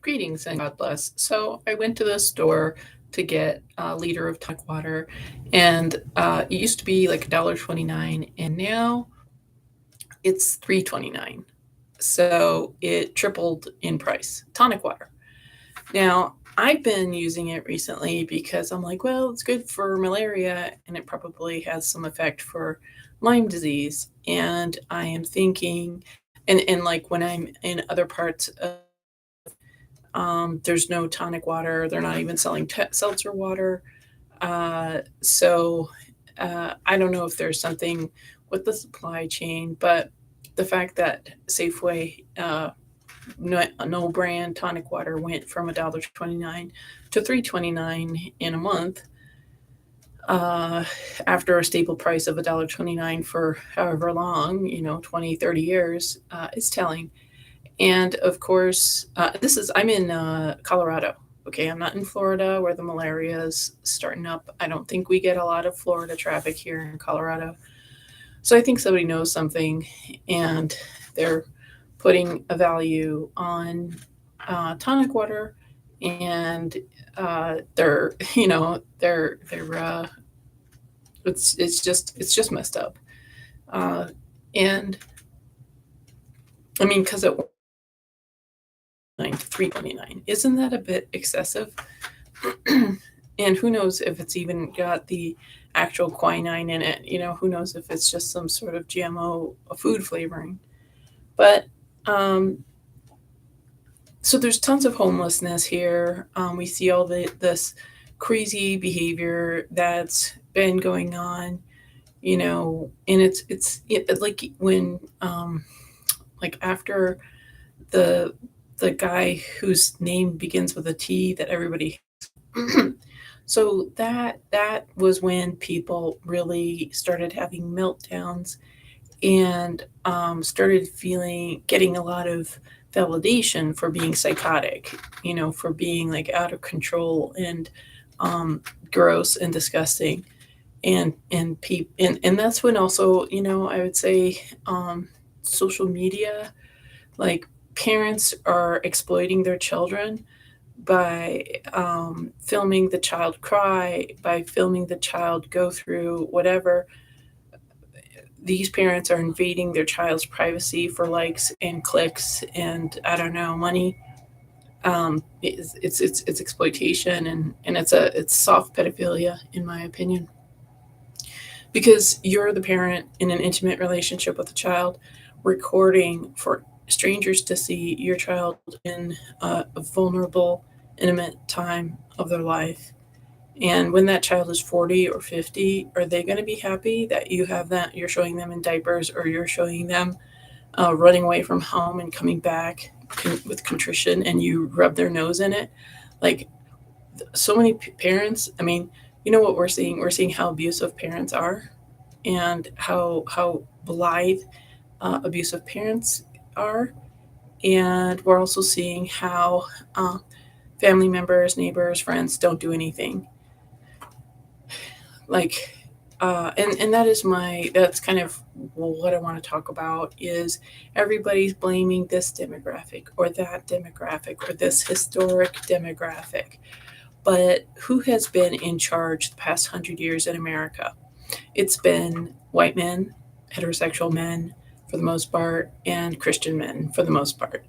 Greetings and God bless. So I went to the store to get a liter of tonic water, and it used to be like $1.29, and now it's $3.29. So it tripled in price. Tonic water. Now I've been using it recently because I'm like, well, it's good for malaria, and it probably has some effect for Lyme disease. And I am thinking, and like when I'm in other parts of there's no tonic water. They're not even selling seltzer water. So I don't know if there's something with the supply chain, but the fact that Safeway no brand tonic water went from $1.29 to $3.29 in a month, uh, after a staple price of $1.29 for however long, 20, 30 years, is telling. And of course, I'm in Colorado. Okay, I'm not in Florida where the malaria is starting up. I don't think we get a lot of Florida traffic here in Colorado. So I think somebody knows something, and they're putting a value on tonic water, and they're it's just messed up. Uh, and I mean, because it went to 3.29, isn't that a bit excessive? And who knows if it's even got the actual quinine in it? Who knows if it's just some sort of GMO food flavoring? But so there's tons of homelessness here. We see all this crazy behavior that's been going on, and like when like after the the guy whose name begins with a T that everybody so that was when people really started having meltdowns, and started getting a lot of validation for being psychotic, for being like out of control and um, gross and disgusting. And that's when also, I would say, social media, like, parents are exploiting their children by filming the child cry, by filming the child go through whatever. These parents are invading their child's privacy for likes and clicks and, I don't know, money. It's exploitation, and it's soft pedophilia, in my opinion, because you're the parent in an intimate relationship with a child, recording for strangers to see your child in a vulnerable, intimate time of their life. And when that child is 40 or 50, are they going to be happy that you have that? You're showing them in diapers, or you're showing them running away from home and coming back with contrition, and you rub their nose in it? Like, so many parents, I mean, you know what we're seeing? We're seeing how abusive parents are, and how blithe abusive parents are. And we're also seeing how family members, neighbors, friends don't do anything. Like, and that's kind of what I want to talk about, is everybody's blaming this demographic or that demographic or this historic demographic. But who has been in charge the past 100 years in America? It's been white men, heterosexual men for the most part, and Christian men for the most part.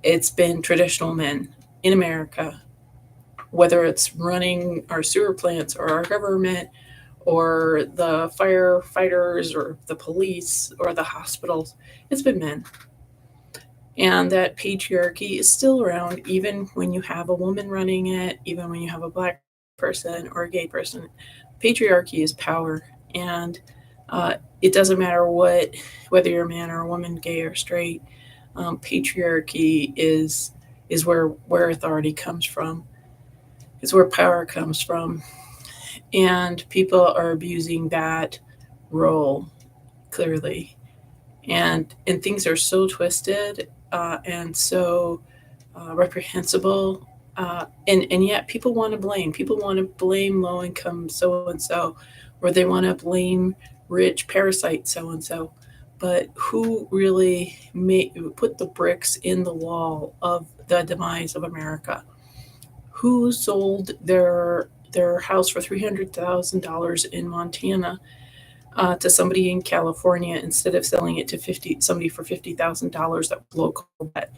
It's been traditional men in America, whether it's running our sewer plants or our government or the firefighters or the police or the hospitals. It's been men. And that patriarchy is still around, even when you have a woman running it, even when you have a black person or a gay person. Patriarchy is power. And it doesn't matter whether you're a man or a woman, gay or straight. Patriarchy is where authority comes from. It's where power comes from, and people are abusing that role, clearly. And things are so twisted, and so reprehensible, and yet people want to blame. People want to blame low income so and so, or they want to blame rich parasite so and so. but who really put the bricks in the wall of the demise of America? Who sold their house for $300,000 in Montana to somebody in California instead of selling it to somebody for $50,000 that was local? That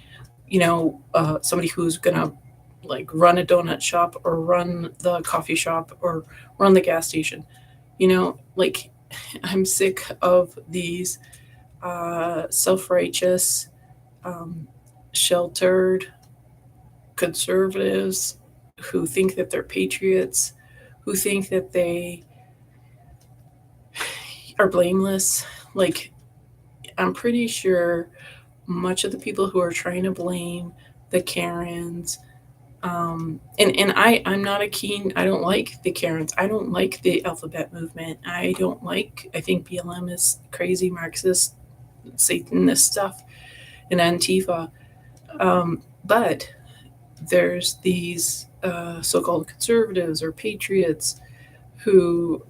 somebody who's gonna like run a donut shop or run the coffee shop or run the gas station. Like I'm sick of these self-righteous, um, sheltered conservatives who think that they're patriots, who think that they are blameless. Like, I'm pretty sure much of the people who are trying to blame the Karens, I'm not I don't like the Karens. I don't like the alphabet movement. I think BLM is crazy Marxist, Satanist stuff, and Antifa. But there's these so-called conservatives or patriots who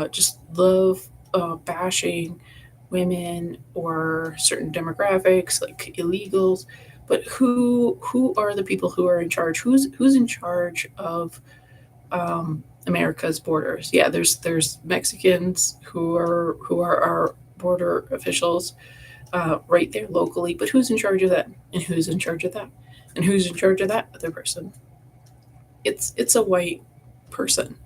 just love bashing women or certain demographics like illegals. But who are the people who are in charge? Who's in charge of America's borders? Yeah, there's Mexicans who are our border officials right there locally. But who's in charge of that? And who's in charge of that? And who's in charge of that other person? It's a white person.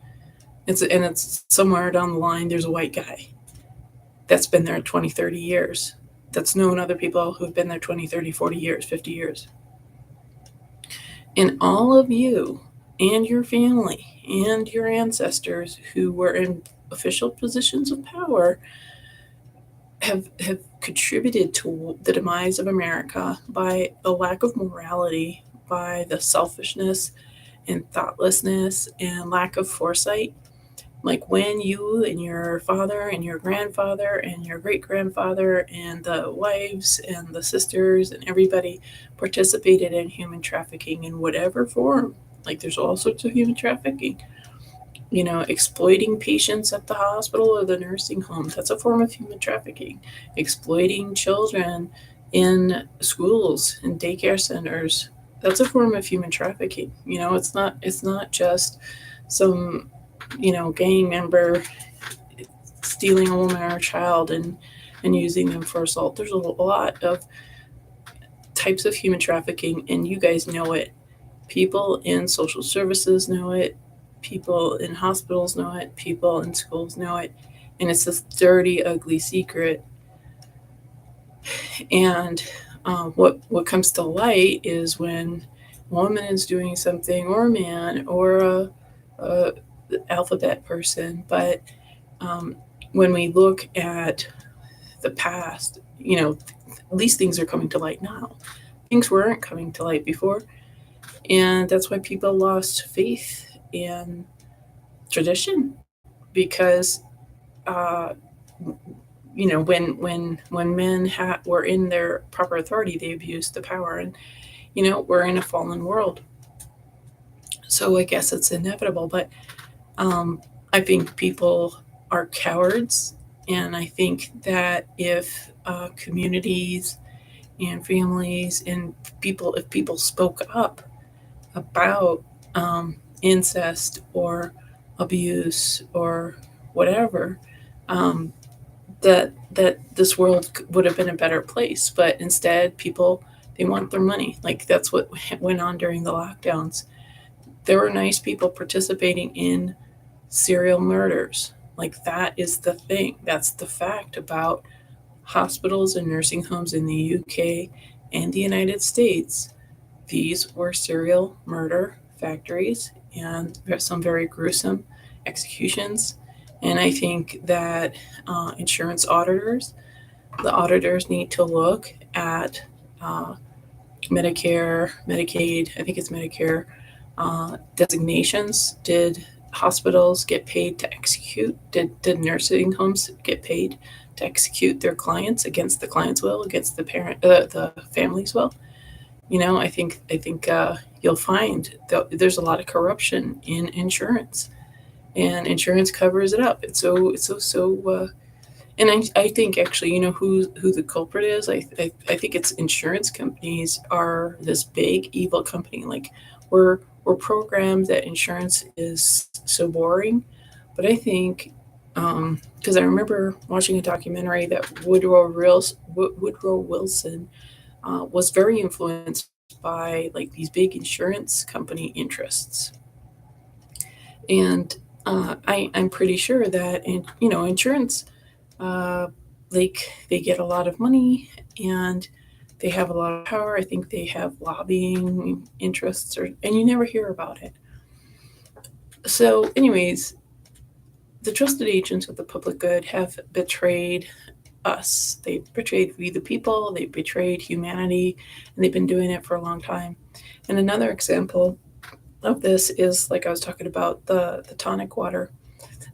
It's somewhere down the line there's a white guy that's been there 20, 30 years. That's known other people who've been there 20, 30, 40 years, 50 years. And all of you and your family and your ancestors who were in official positions of power have contributed to the demise of America by the lack of morality, by the selfishness and thoughtlessness and lack of foresight. Like when you and your father and your grandfather and your great grandfather and the wives and the sisters and everybody participated in human trafficking in whatever form. Like there's all sorts of human trafficking. Exploiting patients at the hospital or the nursing home, that's a form of human trafficking. Exploiting children in schools and daycare centers, that's a form of human trafficking. It's not just some gang member stealing a woman or a child and using them for assault. There's a lot of types of human trafficking, and you guys know it. People in social services know it. People in hospitals know it. People in schools know it. And it's this dirty, ugly secret. And what comes to light is when a woman is doing something, or a man, or a alphabet person. But when we look at the past, these things are coming to light now. Things weren't coming to light before. And that's why people lost faith in tradition, because when men were in their proper authority, they abused the power. And we're in a fallen world, so I guess it's inevitable. But I think people are cowards, and I think that if communities and families and if people spoke up about incest or abuse or whatever, that this world would have been a better place. But instead, people, they want their money. Like that's what went on during the lockdowns. There were nice people participating in serial murders. Like that is the thing. That's the fact about hospitals and nursing homes in the UK and the United States. These were serial murder factories, and there's some very gruesome executions. And I think that insurance auditors, the auditors need to look at Medicare, Medicaid, I think it's Medicare, designations. Did hospitals get paid to execute? Did nursing homes get paid to execute their clients against the client's will, against the family's will? I think you'll find that there's a lot of corruption in insurance, and insurance covers it up. It's so And I think actually, who the culprit is. I think it's insurance companies are this big evil company. Like we're programmed that insurance is so boring, but I think because I remember watching a documentary that Woodrow Wilson was very influenced by like these big insurance company interests, and I'm pretty sure that insurance, uh, like they get a lot of money and they have a lot of power. I think they have lobbying interests, and you never hear about it. So, anyways, the trusted agents of the public good have betrayed us. They betrayed we the people. They betrayed humanity, and they've been doing it for a long time. And another example of this is like I was talking about the tonic water.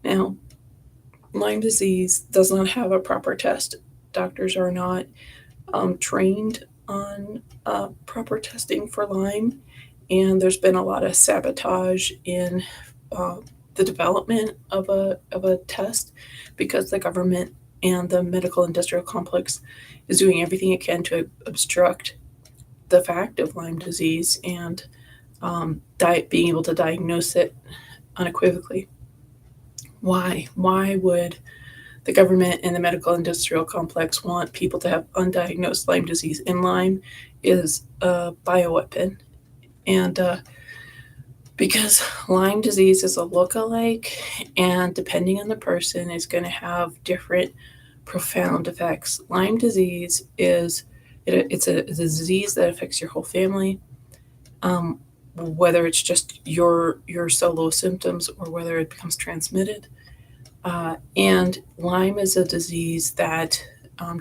Now, Lyme disease does not have a proper test. Doctors are not trained on proper testing for Lyme, and there's been a lot of sabotage in uh, the development of a test because the government and the medical industrial complex is doing everything it can to obstruct the fact of Lyme disease and being able to diagnose it unequivocally. Why? Why would the government and the medical industrial complex want people to have undiagnosed Lyme disease? And Lyme is a bioweapon. And because Lyme disease is a look-alike, and depending on the person, is going to have different profound effects. Lyme disease it's a disease that affects your whole family. Um, whether it's just your solo symptoms or whether it becomes transmitted. And Lyme is a disease that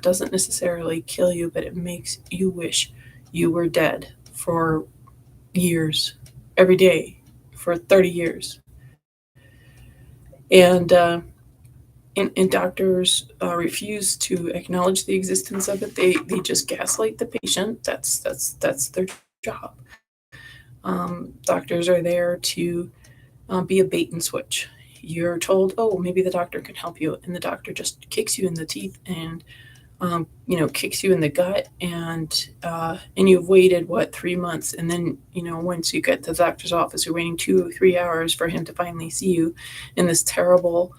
doesn't necessarily kill you, but it makes you wish you were dead for years, every day, for 30 years. And, uh, and doctors refuse to acknowledge the existence of it. They just gaslight the patient. That's their job. Doctors are there to be a bait and switch. You're told, oh, maybe the doctor can help you, and the doctor just kicks you in the teeth and kicks you in the gut, and you've waited 3 months, and then once you get to the doctor's office, you're waiting 2 3 hours for him to finally see you in this terrible,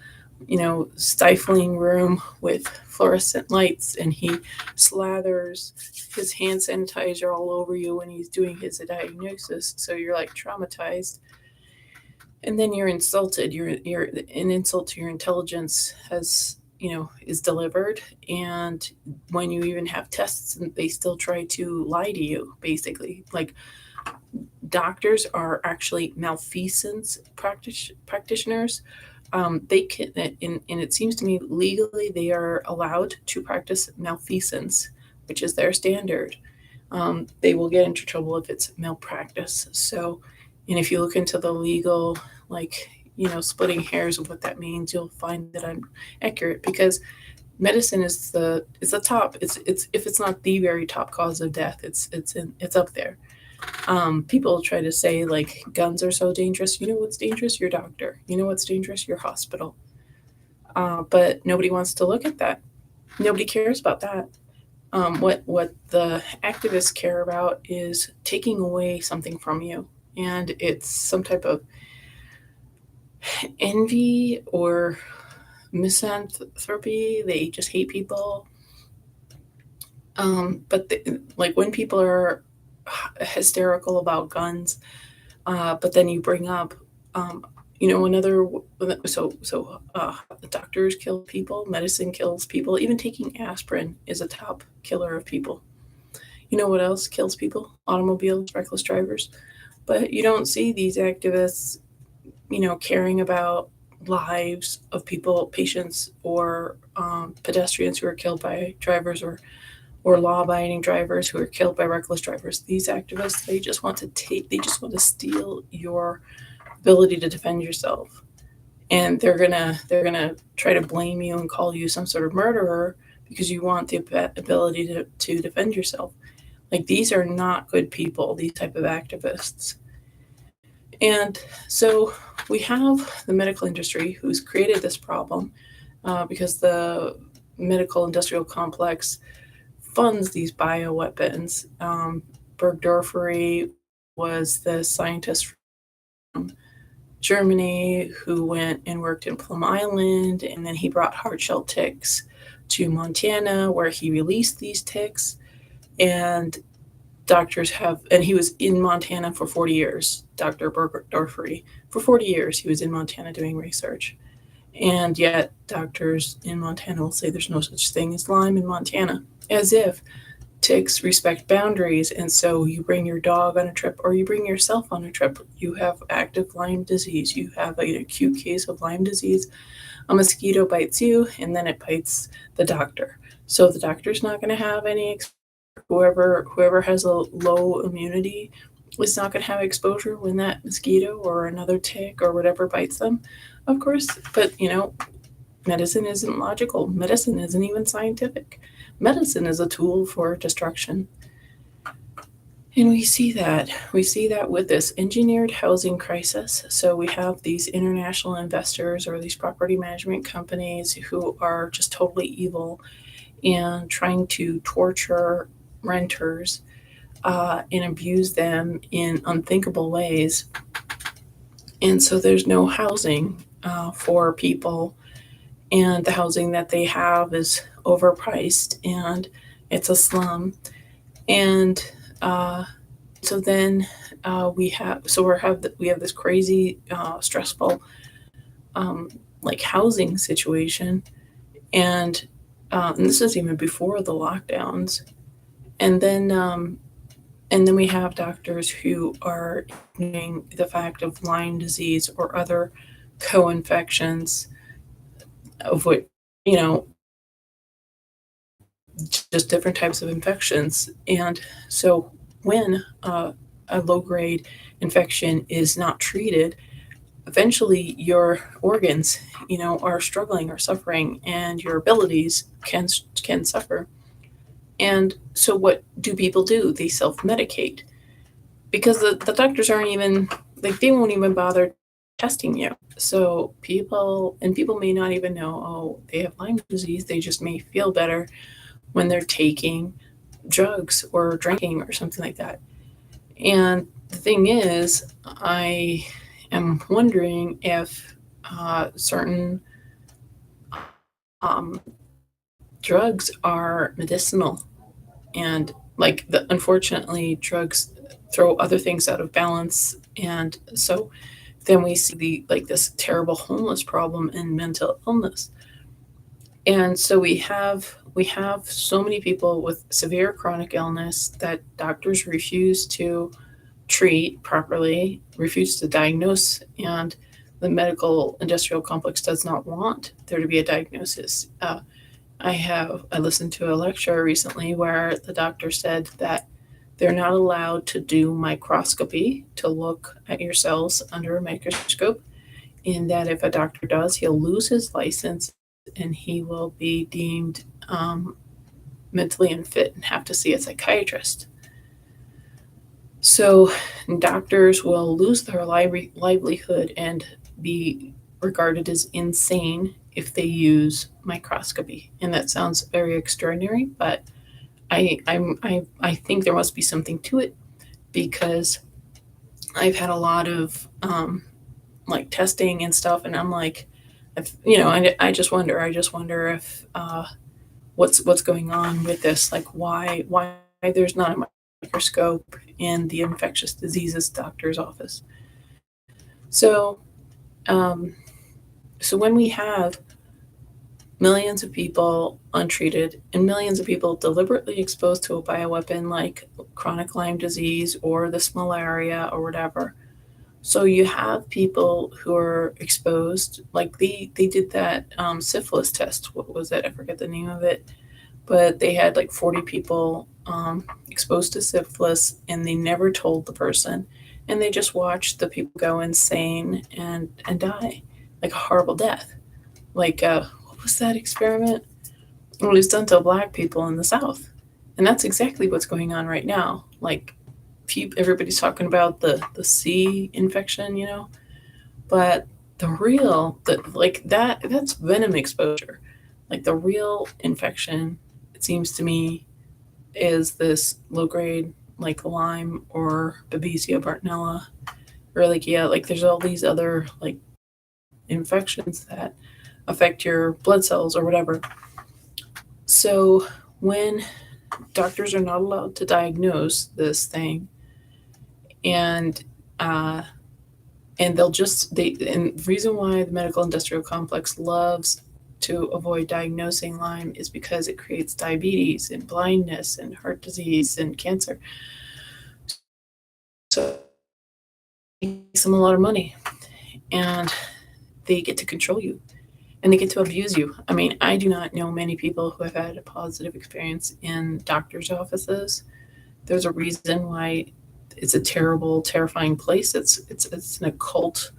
stifling room with fluorescent lights, and he slathers his hand sanitizer all over you when he's doing his diagnosis. So you're like traumatized, and then you're insulted. You're an insult to your intelligence has is delivered, and when you even have tests, they still try to lie to you. Basically, like doctors are actually malfeasance practitioners. They can, and it seems to me legally they are allowed to practice malfeasance, which is their standard. They will get into trouble if it's malpractice. So, and if you look into the legal, like, splitting hairs of what that means, you'll find that I'm accurate, because medicine is the top. It's if it's not the very top cause of death, it's up there. People try to say like guns are so dangerous. You know what's dangerous? Your doctor. You know what's dangerous? Your hospital. But nobody wants to look at that. Nobody cares about that. What the activists care about is taking away something from you, and it's some type of envy or misanthropy. They just hate people. Like when people are hysterical about guns, but then you bring up, another. Doctors kill people, medicine kills people. Even taking aspirin is a top killer of people. You know what else kills people? Automobiles, reckless drivers. But you don't see these activists, caring about lives of people, patients, or pedestrians who are killed by drivers, or law-abiding drivers who are killed by reckless drivers. These activists, they just want to steal your ability to defend yourself, and they're gonna try to blame you and call you some sort of murderer because you want the ability to defend yourself. Like, these are not good people, these type of activists. And so we have the medical industry who's created this problem, because medical industrial complex funds these bioweapons. Bergdorfery was the scientist from Germany who went and worked in Plum Island, and then he brought hard shell ticks to Montana, where he released these ticks. And and he was in Montana for 40 years, Dr. Bergdorfery. For 40 years, he was in Montana doing research. And yet, doctors in Montana will say there's no such thing as Lyme in Montana, as if ticks respect boundaries. And so you bring your dog on a trip or you bring yourself on a trip, you have active Lyme disease, you have an acute case of Lyme disease, a mosquito bites you, and then it bites the doctor. So the doctor's not going to have any. Whoever has a low immunity is not going to have exposure when that mosquito or another tick or whatever bites them, of course. But medicine isn't logical. Medicine isn't even scientific. Medicine is a tool for destruction. And we see that. We see that with this engineered housing crisis. So we have these international investors or these property management companies who are just totally evil and trying to torture renters and abuse them in unthinkable ways. And so there's no housing for people, and the housing that they have is overpriced and it's a slum. And so then we have this crazy stressful like housing situation, and this is even before the lockdowns. And then we have doctors who are ignoring the fact of Lyme disease or other co-infections of what you know just different types of infections. And so when a low grade infection is not treated, eventually your organs, are struggling or suffering, and your abilities can suffer. And so what do people do? They self-medicate because the doctors aren't even like they won't even bother testing you. So people may not even know, oh, they have Lyme disease. They just may feel better when they're taking drugs or drinking or something like that. And the thing is, I am wondering if certain um, drugs are medicinal, and unfortunately, drugs throw other things out of balance, and so then we see this terrible homeless problem and mental illness. And so we have so many people with severe chronic illness that doctors refuse to treat properly, refuse to diagnose, and the medical industrial complex does not want there to be a diagnosis. I listened to a lecture recently where the doctor said that they're not allowed to do microscopy to look at your cells under a microscope, and that if a doctor does, he'll lose his license and he will be deemed mentally unfit and have to see a psychiatrist. So doctors will lose their livelihood and be regarded as insane if they use microscopy. And that sounds very extraordinary, but I think there must be something to it, because I've had a lot of testing and stuff, and I'm like, I just wonder if what's going on with this, like why there's not a microscope in the infectious diseases doctor's office. So so when we have millions of people untreated and millions of people deliberately exposed to a bioweapon like chronic Lyme disease or this malaria or whatever, so you have people who are exposed, like they did that syphilis test. What was it? I forget the name of it, but they had like 40 people exposed to syphilis, and they never told the person, and they just watched the people go insane and die, like a horrible death. What was that experiment? It was done to black people in the South, and that's exactly what's going on right now. Like, everybody's talking about the C infection, but that's venom exposure. Like the real infection, it seems to me, is this low grade like Lyme or Babesia bartonella or like yeah, like there's all these other like infections that affect your blood cells or whatever. So when doctors are not allowed to diagnose this thing, and uh, and they'll just they and the reason why the medical industrial complex loves to avoid diagnosing Lyme is because it creates diabetes and blindness and heart disease and cancer. So it makes them a lot of money, and they get to control you and they get to abuse you. I mean, I do not know many people who have had a positive experience in doctors' offices. There's a reason why it's a terrible, terrifying place. It's an occult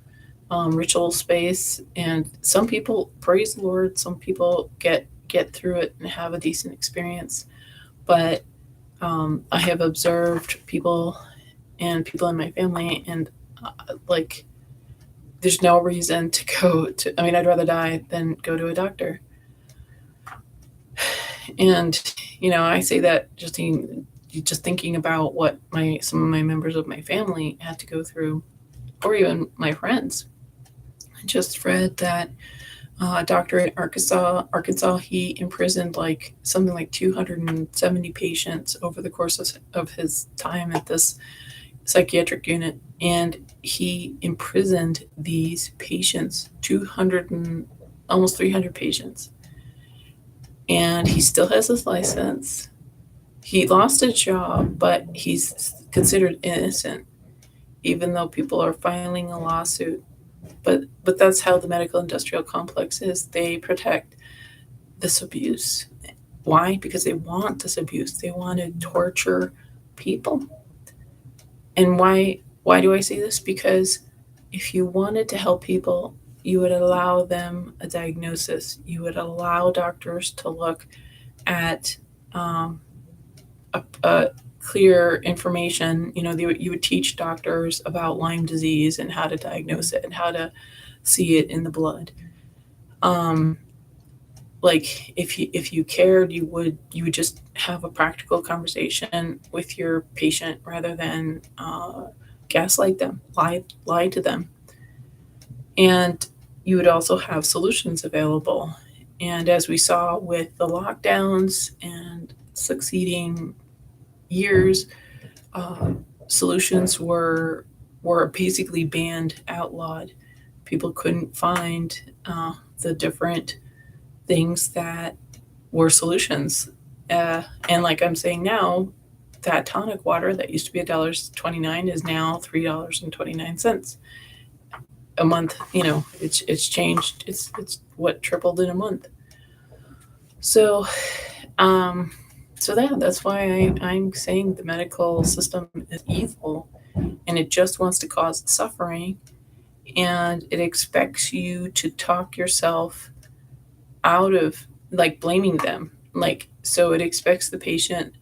ritual space, and some people praise the Lord. Some people get through it and have a decent experience. But I have observed people and people in my family, and like there's no reason to go to. I mean, I'd rather die than go to a doctor. And I say that just thinking about what my some of my members of my family had to go through, or even my friends. I just read that a doctor in Arkansas, he imprisoned like something like 270 patients over the course of his time at this psychiatric unit, and he imprisoned these patients, 200 and almost 300 patients, and he still has his license. He lost his job, but he's considered innocent, even though people are filing a lawsuit. But that's how the medical industrial complex is. They protect this abuse. Why? Because they want this abuse. They want to torture people. And why do I say this? Because if you wanted to help people, you would allow them a diagnosis. You would allow doctors to look at a clear information. You would teach doctors about Lyme disease and how to diagnose it and how to see it in the blood. Um, like if you cared, you would just have a practical conversation with your patient rather than gaslight them, lie to them, and you would also have solutions available. And as we saw with the lockdowns and succeeding years, uh, solutions were basically banned, outlawed. People couldn't find the different things that were solutions. And like I'm saying now, that tonic water that used to be $1.29 is now $3.29 a month. It's changed. It's what tripled in a month. So um, that's why I'm saying the medical system is evil, and it just wants to cause suffering, and it expects you to talk yourself out of like blaming them. Like, so it expects the patient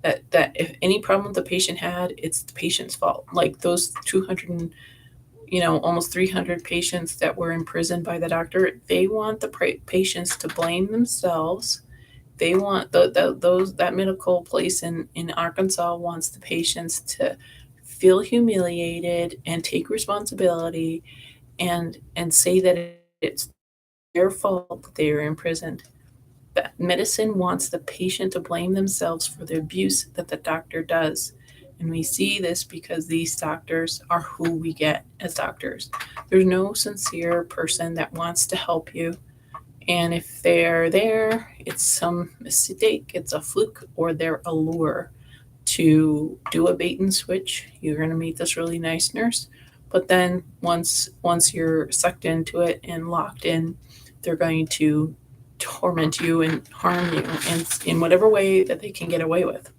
that if any problem the patient had, it's the patient's fault. Like those 200 and almost 300 patients that were imprisoned by the doctor, they want the patients to blame themselves. They want that medical place in Arkansas wants the patients to feel humiliated and take responsibility and say that it's their fault that they were imprisoned. But medicine wants the patient to blame themselves for the abuse that the doctor does. And we see this because these doctors are who we get as doctors. There's no sincere person that wants to help you. And if they're there, it's some mistake, it's a fluke, or they're a lure to do a bait and switch. You're going to meet this really nice nurse, but then once you're sucked into it and locked in, they're going to torment you and harm you in whatever way that they can get away with.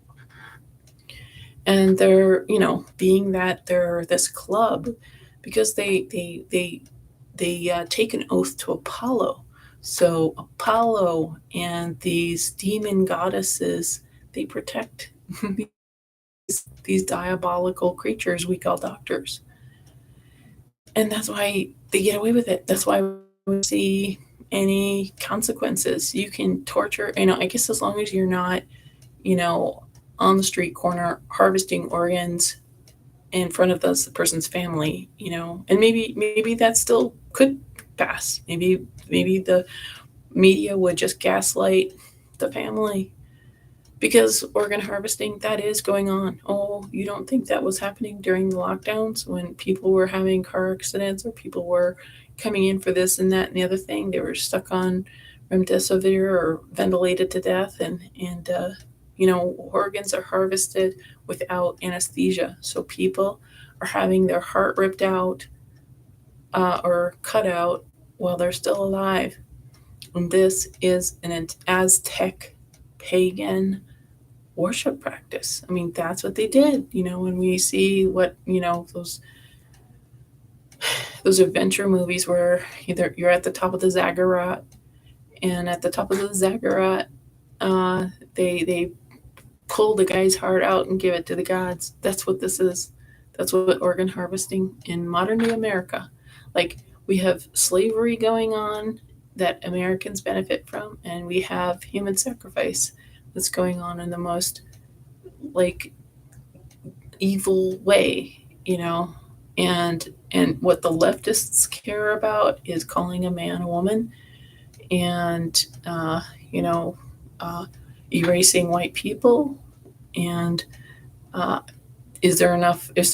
And they're being that they're this club because they take an oath to Apollo. So Apollo and these demon goddesses, they protect these diabolical creatures we call doctors. And that's why they get away with it. That's why we see any consequences. You can torture, I guess, as long as you're not, you know, on the street corner harvesting organs in front of this person's family, and maybe that still could pass. Maybe the media would just gaslight the family because organ harvesting, that is going on. Oh, you don't think that was happening during the lockdowns when people were having car accidents, or people were coming in for this and that and the other thing? They were stuck on remdesivir or ventilated to death, and organs are harvested without anesthesia. So people are having their heart ripped out, or cut out while they're still alive. And this is an Aztec pagan worship practice. I mean, that's what they did. When we see what, those adventure movies where either you're at the top of the zaggurat, and at the top of the zaggurat, they pull the guy's heart out and give it to the gods. That's what this is. That's what organ harvesting in modern day America. Like, we have slavery going on that Americans benefit from, and we have human sacrifice that's going on in the most, like, evil way, and what the leftists care about is calling a man a woman, and you know uh, erasing white people, and uh, is there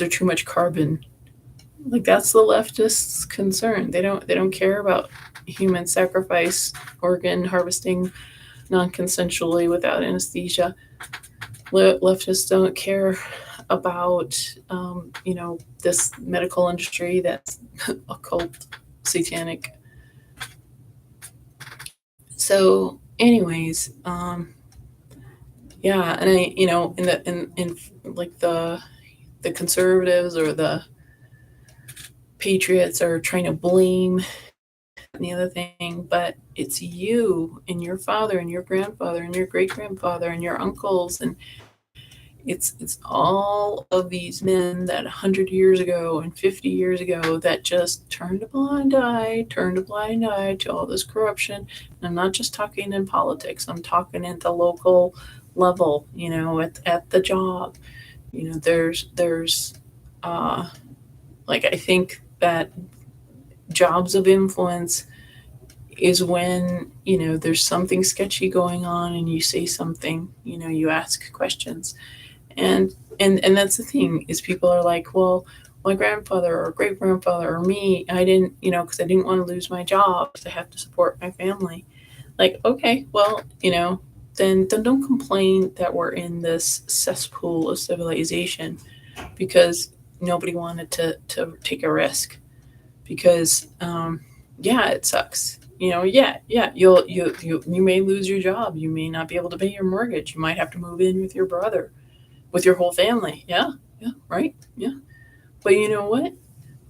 too much carbon? Like, that's the leftists' concern. They don't care about human sacrifice, organ harvesting non-consensually without anesthesia. Leftists don't care about this medical industry that's occult, satanic. So, anyways, yeah, and in like the conservatives or the patriots are trying to blame and the other thing, but it's you and your father and your grandfather and your great grandfather and your uncles, and it's all of these men that 100 years ago and 50 years ago that just turned a blind eye to all this corruption. And I'm not just talking in politics, I'm talking at the local level, at the job. There's like, I think that jobs of influence is when there's something sketchy going on, and you say something, you ask questions. And that's the thing, is people are like, well, my grandfather or great grandfather or me, I didn't, because I didn't want to lose my job, because I have to support my family. Like, okay, well, then don't complain that we're in this cesspool of civilization because nobody wanted to take a risk. Because yeah, it sucks. Yeah, you may lose your job, you may not be able to pay your mortgage, you might have to move in with your brother, with your whole family. Yeah, yeah, right, yeah. But you know what?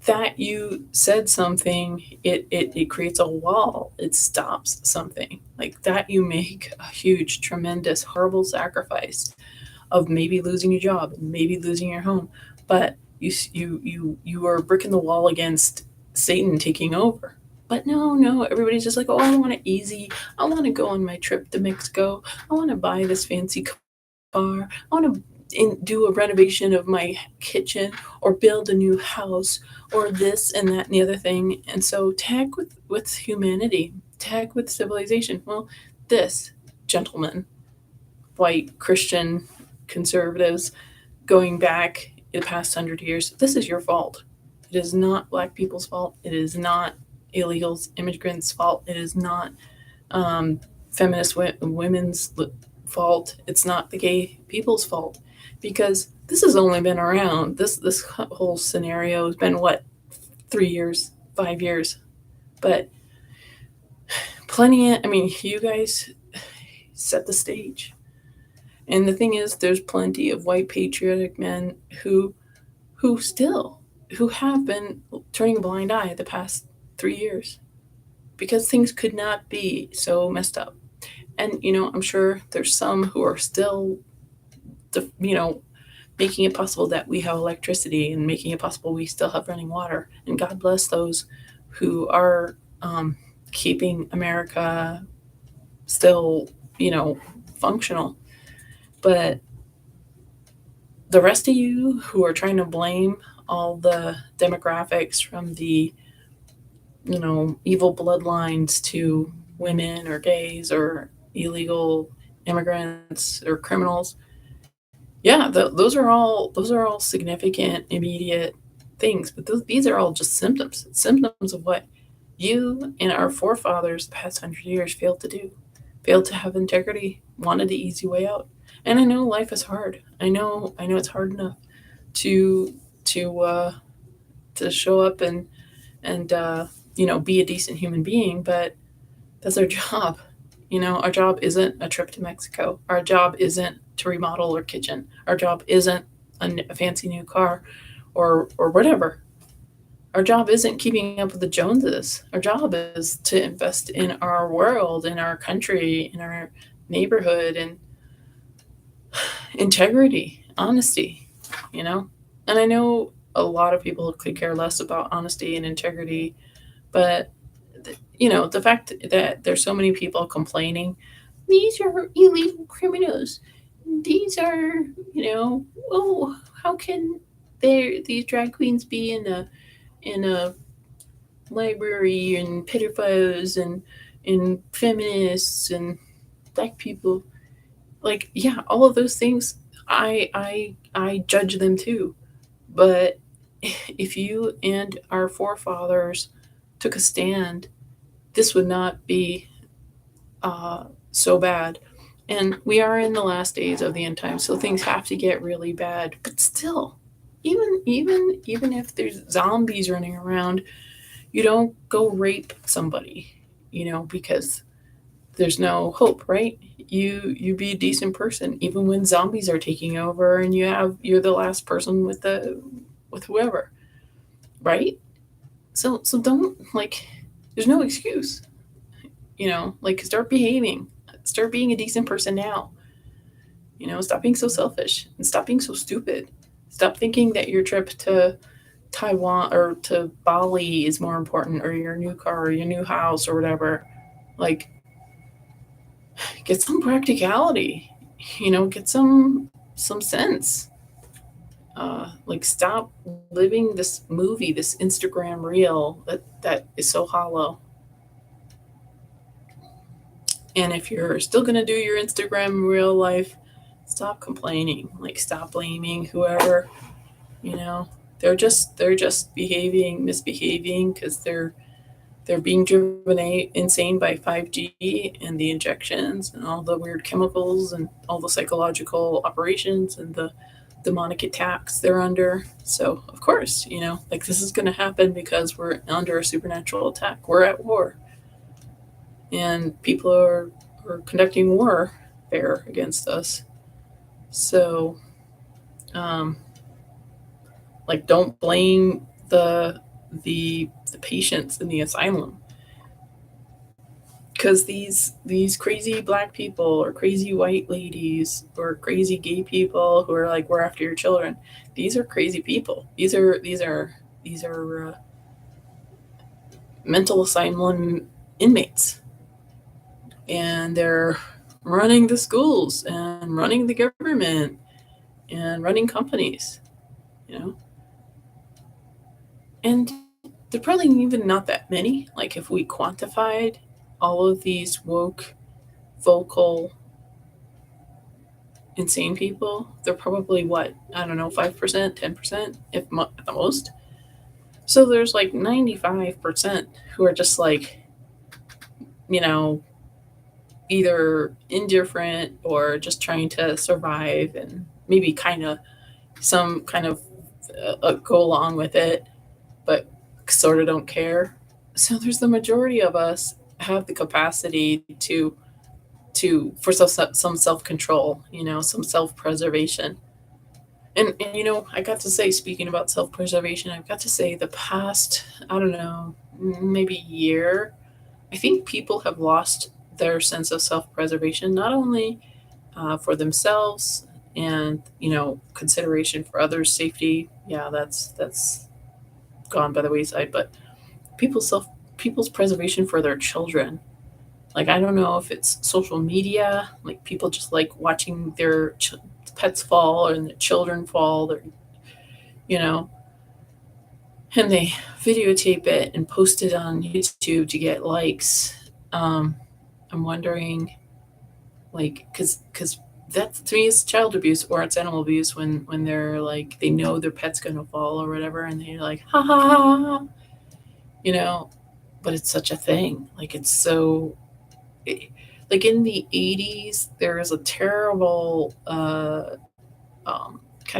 That you said something, it creates a wall. It stops something like that. You make a huge, tremendous, horrible sacrifice of maybe losing your job, maybe losing your home, but you are bricking the wall against Satan taking over. But no, everybody's just like, oh, I want it easy. I want to go on my trip to Mexico. I want to buy this fancy car. I want to do a renovation of my kitchen, or build a new house, or this and that and the other thing. And so, tag with humanity, tag with civilization. Well, this, gentlemen, white Christian conservatives, going back the past 100 years, this is your fault. It is not black people's fault. It is not illegals, immigrants' fault. It is not feminist women's fault. It's not the gay people's fault, because this has only been around. This whole scenario has been, what, 3 years, 5 years, but plenty of. I mean, you guys set the stage. And the thing is, there's plenty of white patriotic men who have been turning a blind eye the past 3 years, because things could not be so messed up. And I'm sure there's some who are still, making it possible that we have electricity, and making it possible we still have running water. And God bless those who are keeping America still, you know, functional. But the rest of you who are trying to blame all the demographics from the, you know, evil bloodlines to women or gays or illegal immigrants or criminals, yeah, those are all significant immediate things, but these are all just symptoms of what you and our forefathers the past 100 years failed to do, failed to have integrity, wanted the easy way out. And I know life is hard. I know it's hard enough to to uh, to show up and you know, be a decent human being, but that's our job. You know, our job isn't a trip to Mexico. Our job isn't to remodel our kitchen. Our job isn't a fancy new car or whatever. Our job isn't keeping up with the Joneses. Our job is to invest in our world, in our country, in our neighborhood, and integrity, honesty, you know? And I know a lot of people could care less about honesty and integrity, but you know, the fact that there's so many people complaining, these are illegal criminals. These are, you know, oh, how can these drag queens be in a library and pedophiles and feminists and black people? Like, yeah, all of those things, I judge them too. But if you and our forefathers took a stand, this would not be uh, so bad. And we are in the last days of the end time, so things have to get really bad. But still, even if there's zombies running around, you don't go rape somebody, you know, because there's no hope, right? You be a decent person, even when zombies are taking over, and you're the last person with whoever, right? So don't like. There's no excuse, you know. Like, start behaving, start being a decent person now. You know, stop being so selfish and stop being so stupid. Stop thinking that your trip to Taiwan or to Bali is more important, or your new car or your new house or whatever. Like, get some practicality. You know, get some sense. Like, stop living this movie, this Instagram reel that is so hollow. And if you're still gonna do your Instagram real life, stop complaining. Like, stop blaming whoever. You know, they're just misbehaving because they're being driven insane by 5G and the injections and all the weird chemicals and all the psychological operations and the demonic attacks they're under. So of course, you know, like, this is going to happen because we're under a supernatural attack. We're at war, and people are conducting warfare against us. So, um, like, don't blame the patients in the asylum, because these crazy black people or crazy white ladies or crazy gay people who are like, we're after your children. These are crazy people. These are mental asylum inmates, and they're running the schools and running the government and running companies, you know. And they're probably even not that many. Like, if we quantified all of these woke, vocal, insane people, they're probably what, I don't know, 5%, 10%, if at the most. So there's like 95% who are just like, you know, either indifferent or just trying to survive and maybe kind of some kind of go along with it, but sort of don't care. So there's the majority of us have the capacity for some self control, you know, some self preservation. And you know, I got to say, speaking about self preservation, I've got to say the past, I don't know, maybe year, I think people have lost their sense of self preservation, not only for themselves and, you know, consideration for others' safety. Yeah, that's gone by the wayside, but people's self people's preservation for their children. Like, I don't know if it's social media, like people just like watching their pets fall and the children fall, you know, and they videotape it and post it on YouTube to get likes. Um, I'm wondering, like, because that to me is child abuse or it's animal abuse when they're like they know their pet's gonna fall or whatever, and they're like ha ha ha, ha, ha, you know. But it's such a thing. Like it's so. It, like in the 80s, there was a terrible kind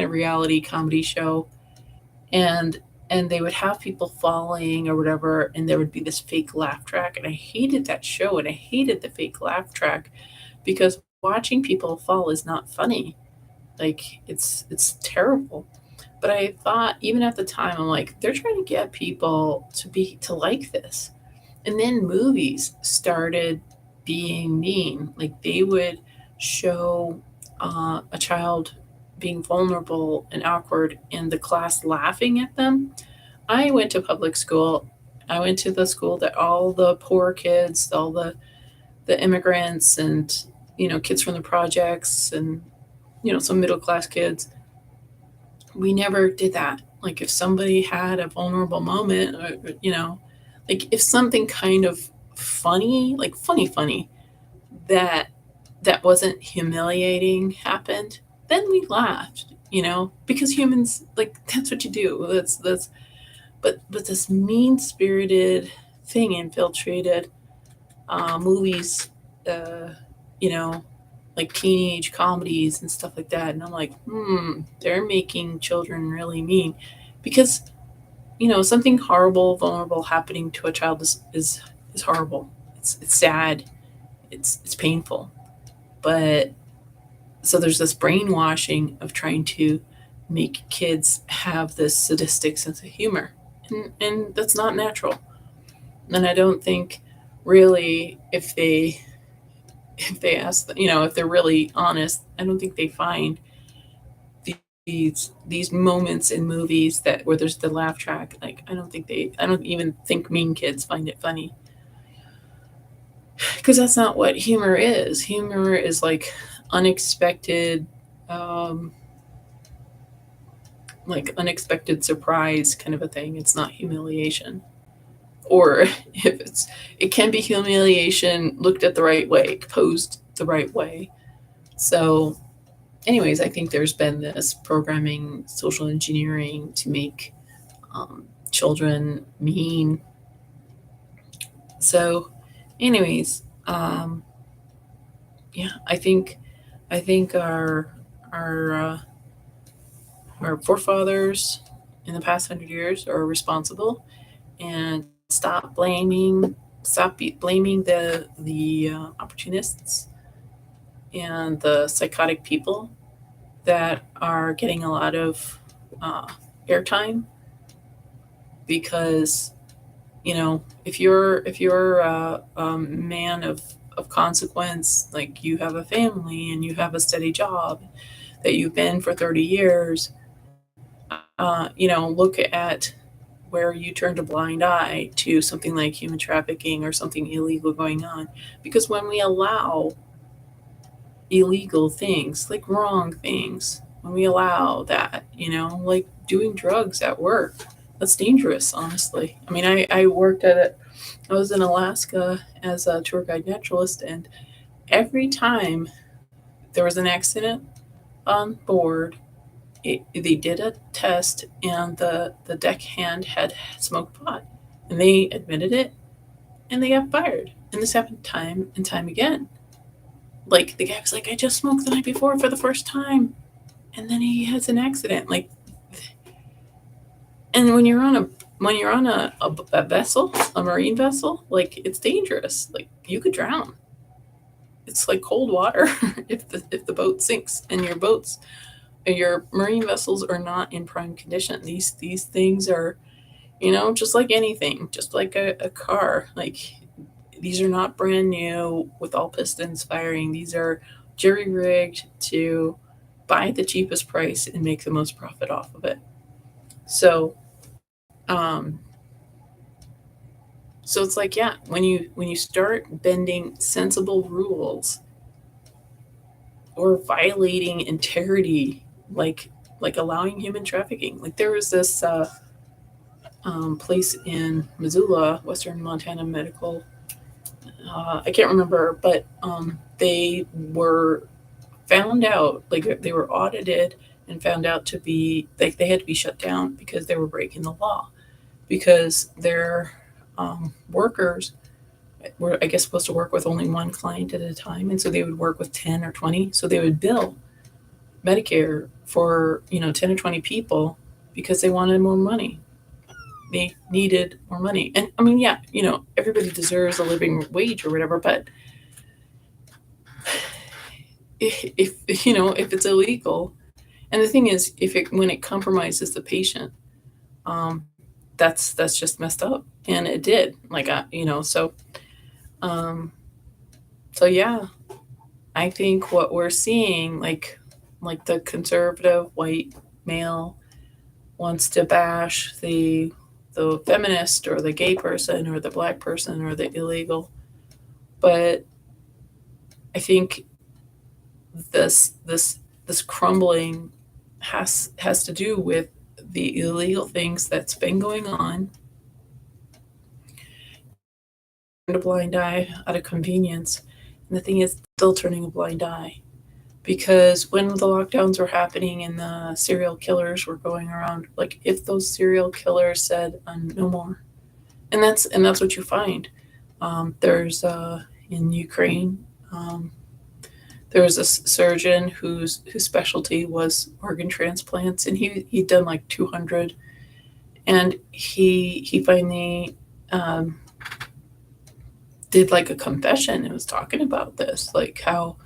of reality comedy show, and they would have people falling or whatever, and there would be this fake laugh track, and I hated that show, and I hated the fake laugh track because watching people fall is not funny. Like it's terrible. But I thought even at the time, I'm like, they're trying to get people to like this. And then movies started being mean. Like they would show a child being vulnerable and awkward and the class laughing at them. I went to public school. I went to the school that all the poor kids, all the immigrants and kids from the projects and some middle class kids, we never did that. Like if somebody had a vulnerable moment, or, like if something kind of funny, like funny, that wasn't humiliating happened, then we laughed, because humans, like, that's what you do. That's but this mean spirited thing infiltrated movies, uh, you know, like teenage comedies and stuff like that. And I'm like, they're making children really mean because, something horrible, vulnerable happening to a child is horrible. It's sad. It's painful. But so there's this brainwashing of trying to make kids have this sadistic sense of humor. And that's not natural. And I don't think really if they ask, if they're really honest, I don't think they find these moments in movies that where there's the laugh track. Like I don't even think mean kids find it funny because that's not what humor is. Humor is like unexpected, um, like unexpected surprise kind of a thing. It's not humiliation. Or if it can be humiliation looked at the right way, posed the right way. So anyways, I think there's been this programming, social engineering to make children mean. So, anyways, yeah, I think our forefathers in the past 100 years are responsible, and stop blaming the opportunists and the psychotic people that are getting a lot of uh, airtime because if you're a man of consequence, like you have a family and you have a steady job that you've been for 30 years, look at where you turned a blind eye to something like human trafficking or something illegal going on. Because when we allow illegal things, like wrong things, when we allow that, like doing drugs at work, that's dangerous, honestly. I mean, I worked at it. I was in Alaska as a tour guide naturalist, and every time there was an accident on board, they did a test, and the deckhand had smoked pot, and they admitted it, and they got fired. And this happened time and time again. Like the guy was like, "I just smoked the night before for the first time," and then he has an accident. Like, and when you're on a vessel, a marine vessel, like it's dangerous. Like you could drown. It's like cold water if the boat sinks and your marine vessels are not in prime condition. These things are, just like anything, just like a car. Like these are not brand new with all pistons firing. These are jury rigged to buy the cheapest price and make the most profit off of it. So, um, So it's like, yeah, when you start bending sensible rules or violating integrity, like allowing human trafficking. Like there was this place in Missoula, Western Montana Medical. I can't remember, but they were found out, like they were audited and found out to be, like they had to be shut down because they were breaking the law, because their workers were, I guess, supposed to work with only one client at a time, and so they would work with 10 or 20. So they would bill Medicare for 10 or 20 people because they wanted more money. They needed more money, and I mean, yeah, everybody deserves a living wage or whatever, but if it's illegal, and the thing is, if it when it compromises the patient, um, that's just messed up, and it did. Like um, so yeah, I think what we're seeing, like the conservative white male wants to bash the feminist or the gay person or the black person or the illegal, but I think this crumbling has to do with the illegal things that's been going on, and a blind eye out of convenience. And the thing is, still turning a blind eye, because when the lockdowns were happening and the serial killers were going around, like if those serial killers said no more, and that's what you find. There's in Ukraine. There was a surgeon whose specialty was organ transplants, and he'd done like 200, and he finally um, did like a confession and was talking about this, like how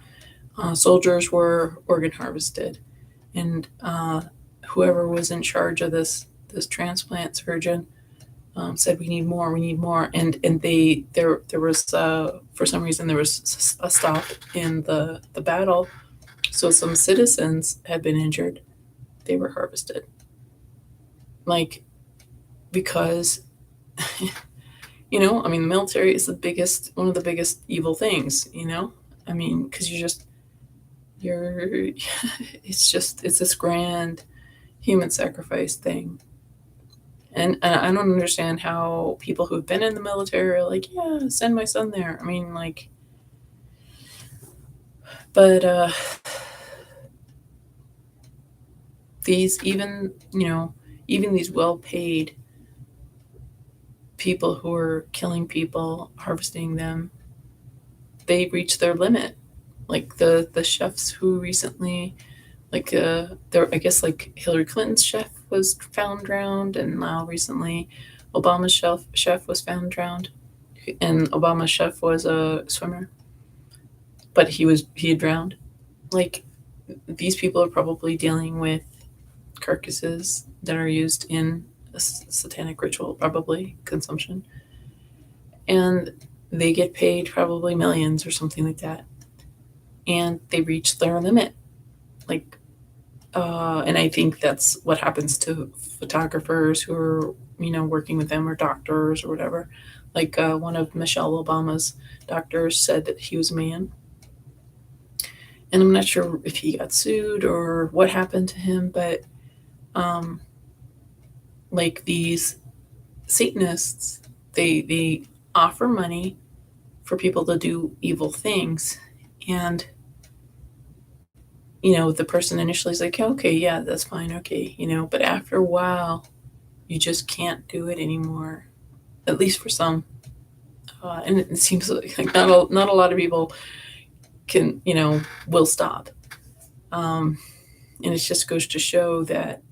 soldiers were organ harvested, and whoever was in charge of this transplant surgeon said, we need more, and there was for some reason there was a stop in the battle, so some citizens had been injured. They were harvested, like, because I mean, the military is one of the biggest evil things. I mean, because you're it's this grand human sacrifice thing. And I don't understand how people who've been in the military are like, yeah, send my son there. I mean, like, but these even these well-paid people who are killing people, harvesting them, they reach their limit. Like the chefs who recently, like there, I guess, like Hillary Clinton's chef was found drowned, and now recently Obama's chef was found drowned, and Obama's chef was a swimmer, but he had drowned. Like, these people are probably dealing with carcasses that are used in a satanic ritual, probably consumption, and they get paid probably millions or something like that, and they reach their limit. Like, and I think that's what happens to photographers who are working with them, or doctors or whatever. Like one of Michelle Obama's doctors said that he was a man, and I'm not sure if he got sued or what happened to him, but um, like these Satanists, they offer money for people to do evil things, and the person initially is like, okay, yeah, that's fine, okay, but after a while, you just can't do it anymore. At least for some, and it seems like not a lot of people can will stop. Um, and it just goes to show that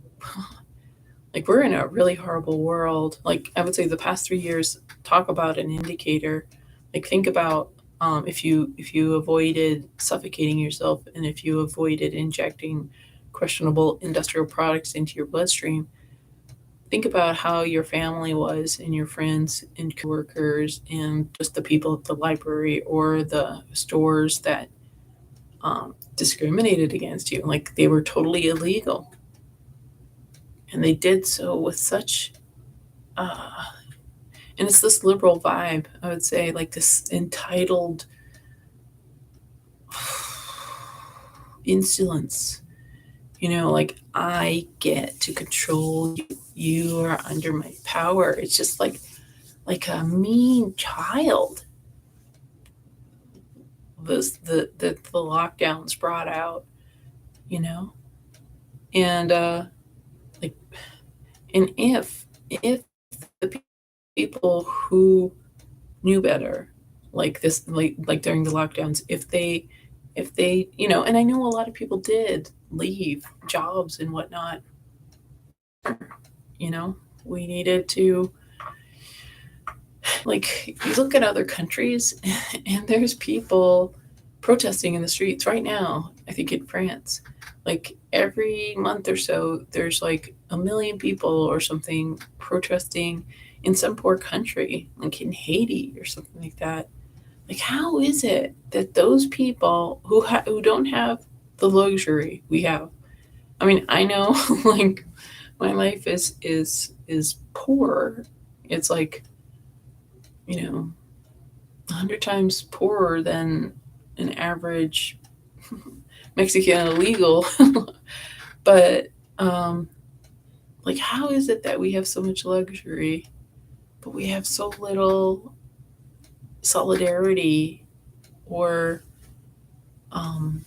like we're in a really horrible world. Like I would say the past 3 years talk about an indicator. Like think about if you avoided suffocating yourself, and if you avoided injecting questionable industrial products into your bloodstream, think about how your family was, and your friends and coworkers and just the people at the library or the stores that discriminated against you. Like they were totally illegal, and they did so with such uh, And it's this liberal vibe, I would say, like this entitled insolence. Like I get to control you. You are under my power. It's just like a mean child. The lockdowns brought out, you know, and like, and if the people who knew better, like this, like during the lockdowns, if they, and I know a lot of people did leave jobs and whatnot. You know, we needed to, like, you look at other countries, and there's people protesting in the streets right now. I think in France, like every month or so, there's like a million people or something protesting in some poor country, like in Haiti or something like that. Like, how is it that those people who don't have the luxury we have? I mean, I know, like, my life is poor. It's like, 100 times poorer than an average Mexican illegal. But like, how is it that we have so much luxury, but we have so little solidarity or um,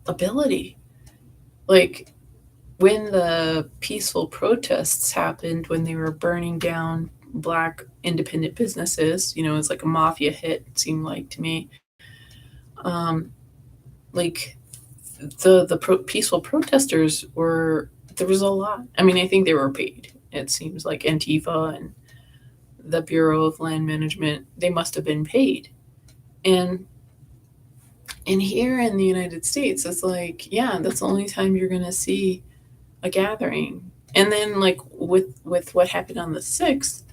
ability? Like, when the peaceful protests happened, when they were burning down black independent businesses, it's like a mafia hit, it seemed like to me. Um, like the peaceful protesters were, there was a lot. I mean, I think they were paid. It seems like Antifa and the Bureau of Land Management, they must have been paid. And here in the United States, it's like, yeah, that's the only time you're gonna see a gathering. And then, like, with what happened on the 6th,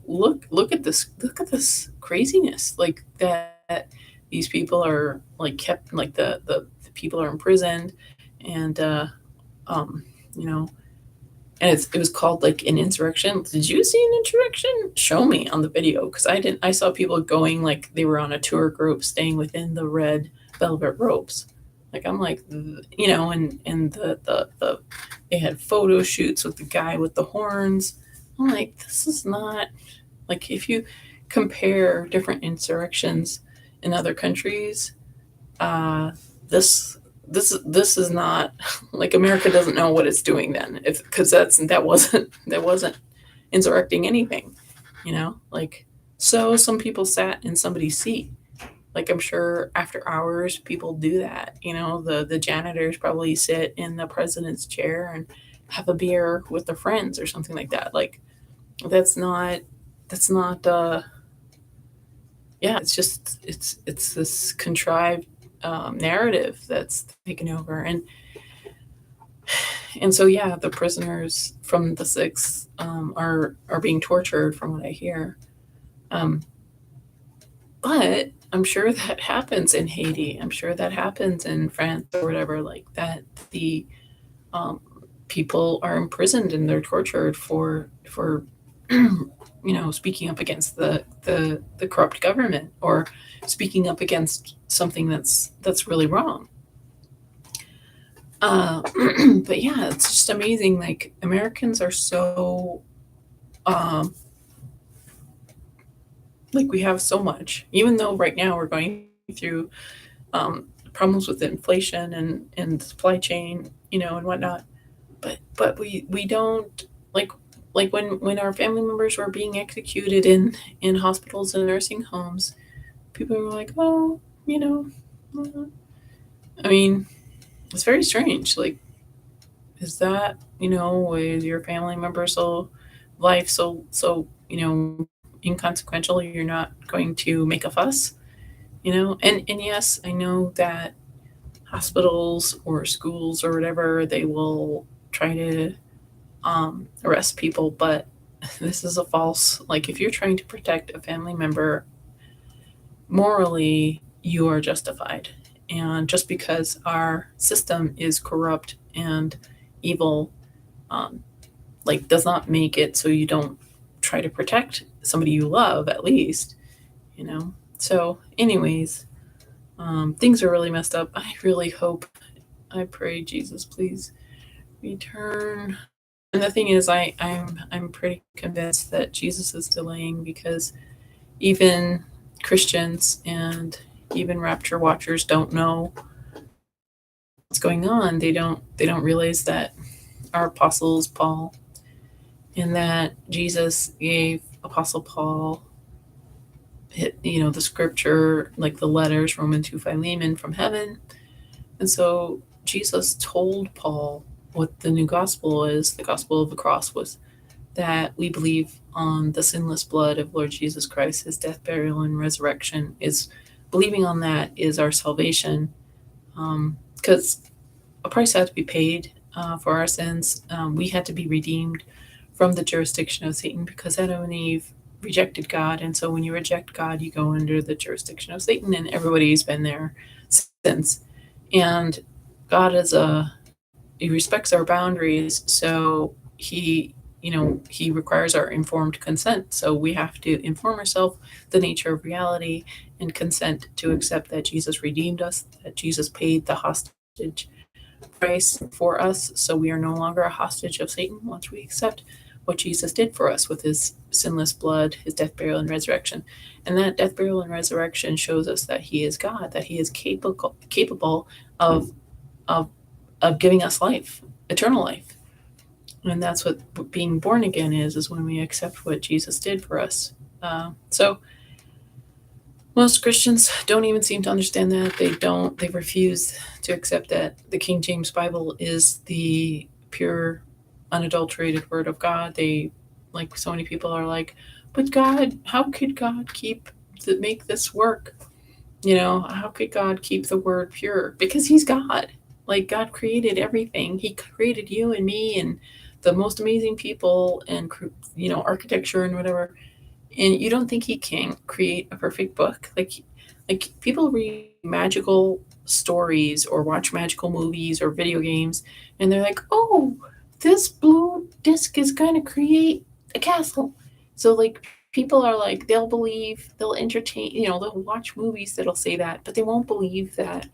look at this craziness, like that these people are like kept, like the people are imprisoned, and um you know and it was called like an insurrection. Did you see an insurrection? Show me on the video, because I didn't. I saw people going, like they were on a tour group staying within the red velvet ropes. Like, I'm like, and the they had photo shoots with the guy with the horns. I'm like, this is not, like, if you compare different insurrections in other countries, uh, this is not, like, America doesn't know what it's doing then, if because that wasn't insurrecting anything, like, so some people sat in somebody's seat. Like, I'm sure after hours people do that. The janitors probably sit in the president's chair and have a beer with their friends or something like that. Like, that's not yeah, it's just, it's this contrived narrative that's taken over. And so, yeah, the prisoners from the 6th are being tortured, from what I hear. um, but I'm sure that happens in Haiti. I'm sure that happens in France or whatever, like that. The um, people are imprisoned and they're tortured for speaking up against the corrupt government, or speaking up against something that's really wrong. uh, but yeah, it's just amazing. Like, Americans are so, um, like, we have so much, even though right now we're going through problems with inflation and supply chain, and whatnot. But we don't, like when our family members were being executed in hospitals and nursing homes, people were like, oh, uh, I mean, it's very strange. Like, is that, with your family member so life so inconsequential, you're not going to make a fuss? And yes, I know that hospitals or schools or whatever, they will try to arrest people, but this is a false, like, if you're trying to protect a family member, morally you are justified. And just because our system is corrupt and evil, um, like does not make it so you don't try to protect somebody you love at least, you know. So anyways, things are really messed up. I really hope, I pray, Jesus, please return. And the thing is, I'm pretty convinced that Jesus is delaying, because even Christians and even rapture watchers don't know what's going on. They don't realize that our apostles Paul, and that Jesus gave Apostle Paul, the scripture, like the letters, Romans 2, Philemon, from heaven. And so Jesus told Paul what the new gospel is. The gospel of the cross was that we believe on the sinless blood of Lord Jesus Christ, his death, burial, and resurrection. Is believing on that is our salvation, because a price had to be paid for our sins. We had to be redeemed from the jurisdiction of Satan, because Adam and Eve rejected God. And so when you reject God, you go under the jurisdiction of Satan, and everybody's been there since. And God he respects our boundaries, so he requires our informed consent. So we have to inform ourselves the nature of reality and consent to accept that Jesus redeemed us, that Jesus paid the hostage price for us, so we are no longer a hostage of Satan once we accept what Jesus did for us with his sinless blood, his death, burial, and resurrection. And that death, burial, and resurrection shows us that he is God, that he is capable of of of giving us life, eternal life. And that's what being born again is when we accept what Jesus did for us. So most Christians don't even seem to understand that. They refuse to accept that the King James Bible is the pure, unadulterated word of God. Like so many people are like, but God, how could God make this work? How could God keep the word pure? Because he's God. Like, God created everything. He created you and me and the most amazing people, and architecture and whatever. And you don't think he can create a perfect book? Like people read magical stories or watch magical movies or video games, and they're like, oh, this blue disc is going to create a castle. So like people are like, they'll entertain, they'll watch movies that'll say that, but they won't believe that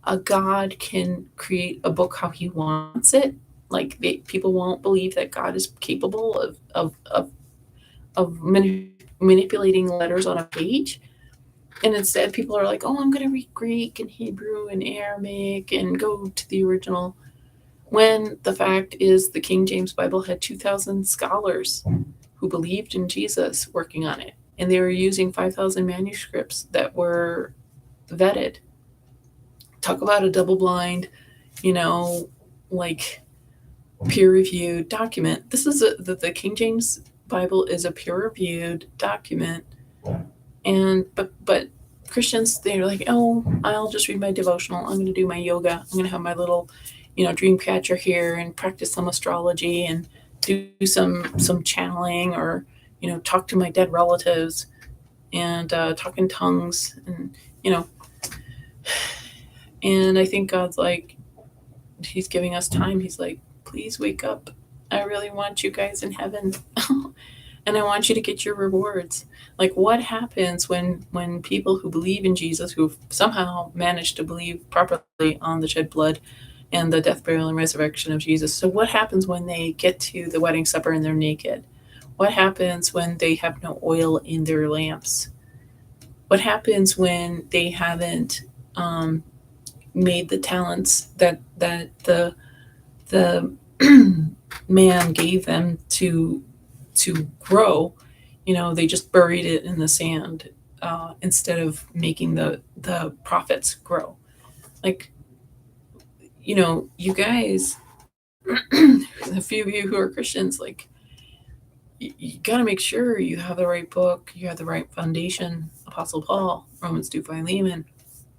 a God can create a book how he wants it. Like people won't believe that God is capable of manipulating letters on a page. And instead, people are like, oh, I'm going to read Greek and Hebrew and Aramaic and go to the original. When the fact is, the King James Bible had 2,000 scholars who believed in Jesus working on it. And they were using 5,000 manuscripts that were vetted. Talk about a double blind, like peer-reviewed document. This is the King James Bible is a peer-reviewed document. And but Christians, they're like, oh, I'll just read my devotional. I'm going to do my yoga. I'm going to have my little, dream catcher here and practice some astrology and do some channeling, or talk to my dead relatives and talk in tongues, and you know. And I think God's like, he's giving us time. He's like, please wake up. I really want you guys in heaven. And I want you to get your rewards. Like, what happens when people who believe in Jesus, who've somehow managed to believe properly on the shed blood and the death, burial, and resurrection of Jesus? So what happens when they get to the wedding supper and they're naked? What happens when they have no oil in their lamps? What happens when they haven't made the talents that the man gave them to grow? They just buried it in the sand, instead of making the profits grow. Like, you guys, a few of you who are Christians, like, you got to make sure you have the right book, you have the right foundation. Apostle Paul, Romans 2, Philemon,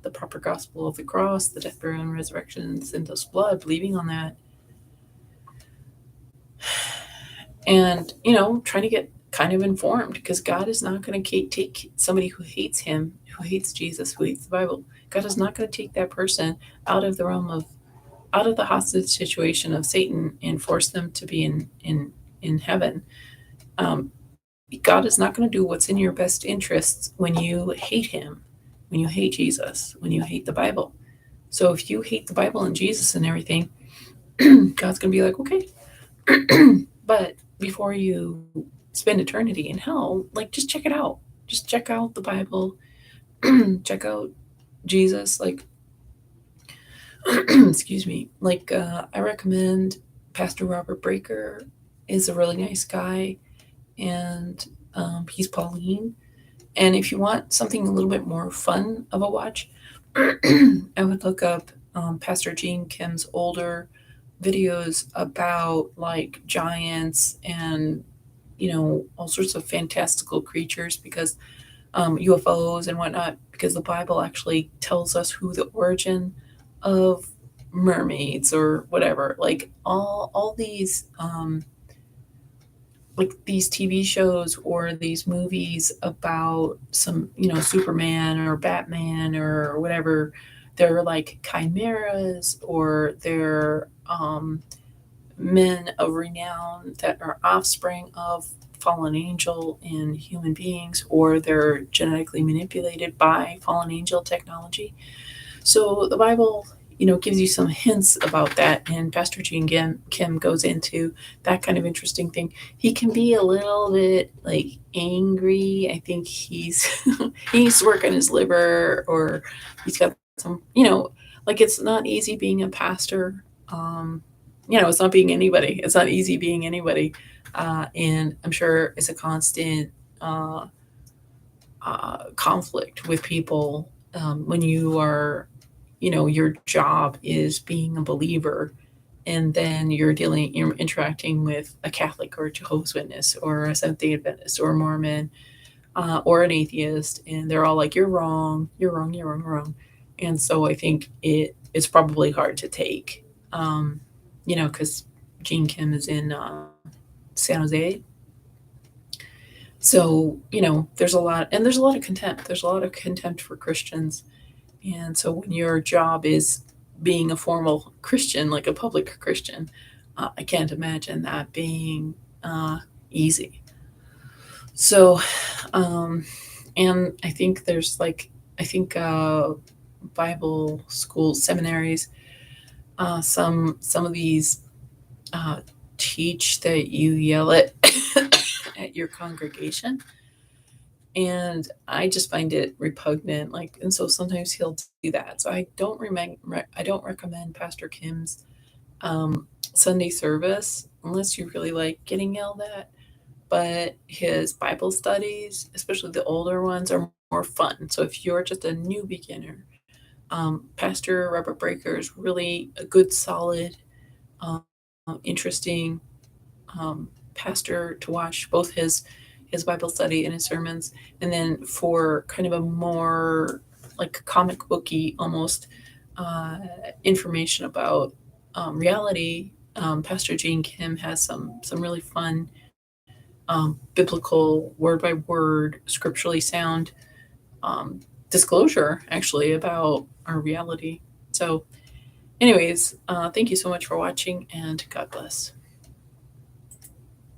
the proper gospel of the cross, the death, burial, and resurrection, sinless blood, believing on that. And, trying to get kind of informed, because God is not going to take somebody who hates him, who hates Jesus, who hates the Bible. God is not going to take that person out of the realm out of the hostage situation of Satan and force them to be in heaven. Um, God is not going to do what's in your best interests when you hate Him, when you hate Jesus, when you hate the Bible. So if you hate the Bible and Jesus and everything, God's going to be like, okay, but before you spend eternity in hell, like just check it out. Just check out the Bible, check out Jesus. Like, excuse me. Like, I recommend Pastor Robert Breaker is a really nice guy, and he's Pauline. And if you want something a little bit more fun of a watch, I would look up Pastor Gene Kim's older videos about like giants and all sorts of fantastical creatures, because UFOs and whatnot, because the Bible actually tells us who the origin of mermaids or whatever, like all these like these TV shows or these movies about some, Superman or Batman or whatever, they're like chimeras, or they're men of renown that are offspring of fallen angel and human beings, or they're genetically manipulated by fallen angel technology. So the Bible, gives you some hints about that, and Pastor Gene Kim goes into that kind of interesting thing. He can be a little bit like angry. I think he needs to work on his liver, or he's got some, like it's not easy being a pastor. It's not being anybody. It's not easy being anybody, and I'm sure it's a constant conflict with people when you are, your job is being a believer, and then you're interacting with a Catholic or a Jehovah's Witness or a Seventh Day Adventist or a Mormon or an atheist, and they're all like, "You're wrong, you're wrong, you're wrong, you're wrong," and so I think it's probably hard to take, because Gene Kim is in San Jose. So, there's a lot of contempt. There's a lot of contempt for Christians. And so when your job is being a formal Christian, like a public Christian, I can't imagine that being easy. So, and I think Bible schools, seminaries, some of these uh, teach that you yell at at your congregation, and I just find it repugnant. Like, and so sometimes he'll do that. So I don't recommend Pastor Kim's Sunday service unless you really like getting yelled at. But his Bible studies, especially the older ones, are more fun. So if you're just a new beginner, Pastor Robert Breaker is really a good, solid, um, interesting pastor to watch, both his Bible study and his sermons. And then for kind of a more like comic booky almost information about reality, Pastor Gene Kim has some really fun biblical word by word, scripturally sound disclosure actually about our reality. So, anyways, thank you so much for watching, and God bless.